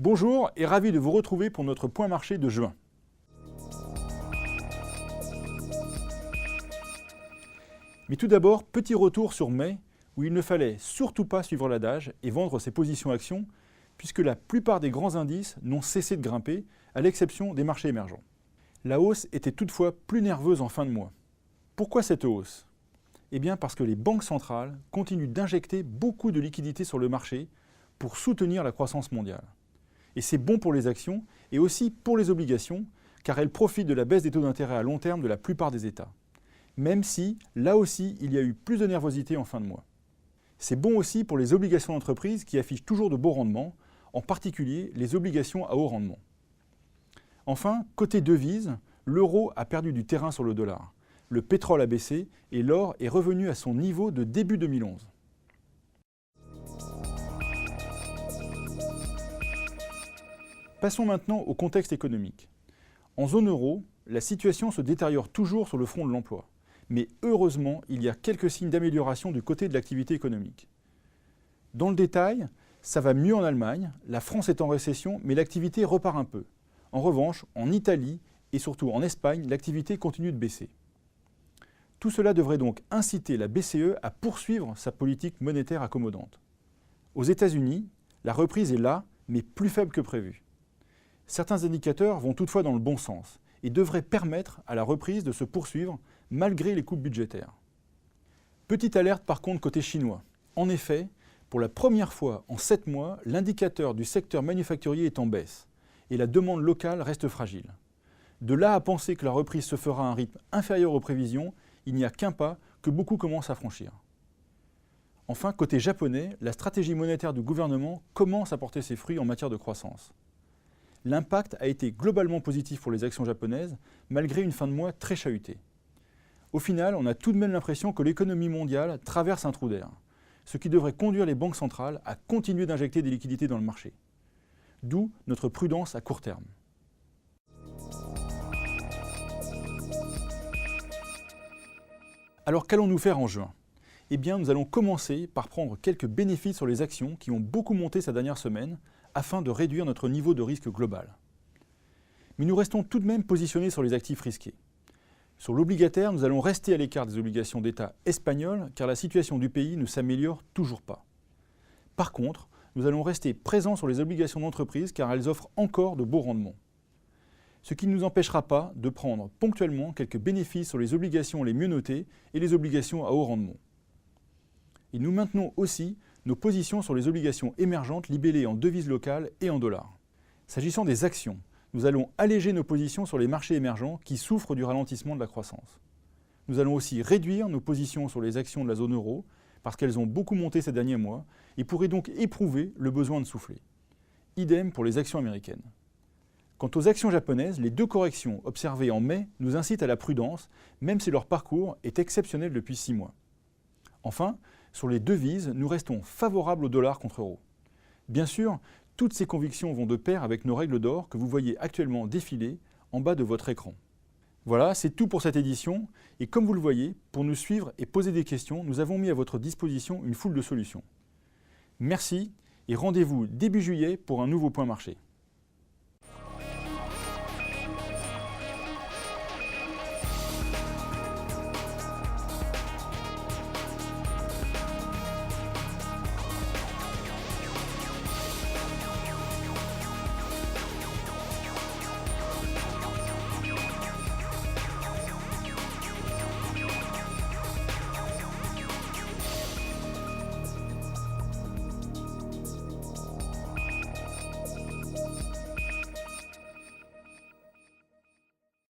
Bonjour et ravi de vous retrouver pour notre point marché de juin. Mais tout d'abord, petit retour sur mai, où il ne fallait surtout pas suivre l'adage et vendre ses positions actions, puisque la plupart des grands indices n'ont cessé de grimper, à l'exception des marchés émergents. La hausse était toutefois plus nerveuse en fin de mois. Pourquoi cette hausse? Eh bien parce que les banques centrales continuent d'injecter beaucoup de liquidités sur le marché pour soutenir la croissance mondiale. Et c'est bon pour les actions et aussi pour les obligations, car elles profitent de la baisse des taux d'intérêt à long terme de la plupart des États. Même si, là aussi, il y a eu plus de nervosité en fin de mois. C'est bon aussi pour les obligations d'entreprise qui affichent toujours de beaux rendements, en particulier les obligations à haut rendement. Enfin, côté devises, l'euro a perdu du terrain sur le dollar. Le pétrole a baissé et l'or est revenu à son niveau de début 2011. Passons maintenant au contexte économique. En zone euro, la situation se détériore toujours sur le front de l'emploi. Mais heureusement, il y a quelques signes d'amélioration du côté de l'activité économique. Dans le détail, ça va mieux en Allemagne, la France est en récession, mais l'activité repart un peu. En revanche, en Italie et surtout en Espagne, l'activité continue de baisser. Tout cela devrait donc inciter la BCE à poursuivre sa politique monétaire accommodante. Aux États-Unis, la reprise est là, mais plus faible que prévu. Certains indicateurs vont toutefois dans le bon sens et devraient permettre à la reprise de se poursuivre malgré les coupes budgétaires. Petite alerte par contre côté chinois. En effet, pour la première fois en 7 mois, l'indicateur du secteur manufacturier est en baisse et la demande locale reste fragile. De là à penser que la reprise se fera à un rythme inférieur aux prévisions, il n'y a qu'un pas que beaucoup commencent à franchir. Enfin, côté japonais, la stratégie monétaire du gouvernement commence à porter ses fruits en matière de croissance. L'impact a été globalement positif pour les actions japonaises, malgré une fin de mois très chahutée. Au final, on a tout de même l'impression que l'économie mondiale traverse un trou d'air, ce qui devrait conduire les banques centrales à continuer d'injecter des liquidités dans le marché. D'où notre prudence à court terme. Alors qu'allons-nous faire en juin? Eh bien, nous allons commencer par prendre quelques bénéfices sur les actions qui ont beaucoup monté ces dernières semaines, afin de réduire notre niveau de risque global. Mais nous restons tout de même positionnés sur les actifs risqués. Sur l'obligataire, nous allons rester à l'écart des obligations d'État espagnoles car la situation du pays ne s'améliore toujours pas. Par contre, nous allons rester présents sur les obligations d'entreprise car elles offrent encore de beaux rendements. Ce qui ne nous empêchera pas de prendre ponctuellement quelques bénéfices sur les obligations les mieux notées et les obligations à haut rendement. Et nous maintenons aussi nos positions sur les obligations émergentes libellées en devises locales et en dollars. S'agissant des actions, nous allons alléger nos positions sur les marchés émergents qui souffrent du ralentissement de la croissance. Nous allons aussi réduire nos positions sur les actions de la zone euro parce qu'elles ont beaucoup monté ces derniers mois et pourraient donc éprouver le besoin de souffler. Idem pour les actions américaines. Quant aux actions japonaises, les 2 corrections observées en mai nous incitent à la prudence, même si leur parcours est exceptionnel depuis 6 mois. Enfin, sur les devises, nous restons favorables au dollar contre euro. Bien sûr, toutes ces convictions vont de pair avec nos règles d'or que vous voyez actuellement défiler en bas de votre écran. Voilà, c'est tout pour cette édition. Et comme vous le voyez, pour nous suivre et poser des questions, nous avons mis à votre disposition une foule de solutions. Merci et rendez-vous début juillet pour un nouveau point marché.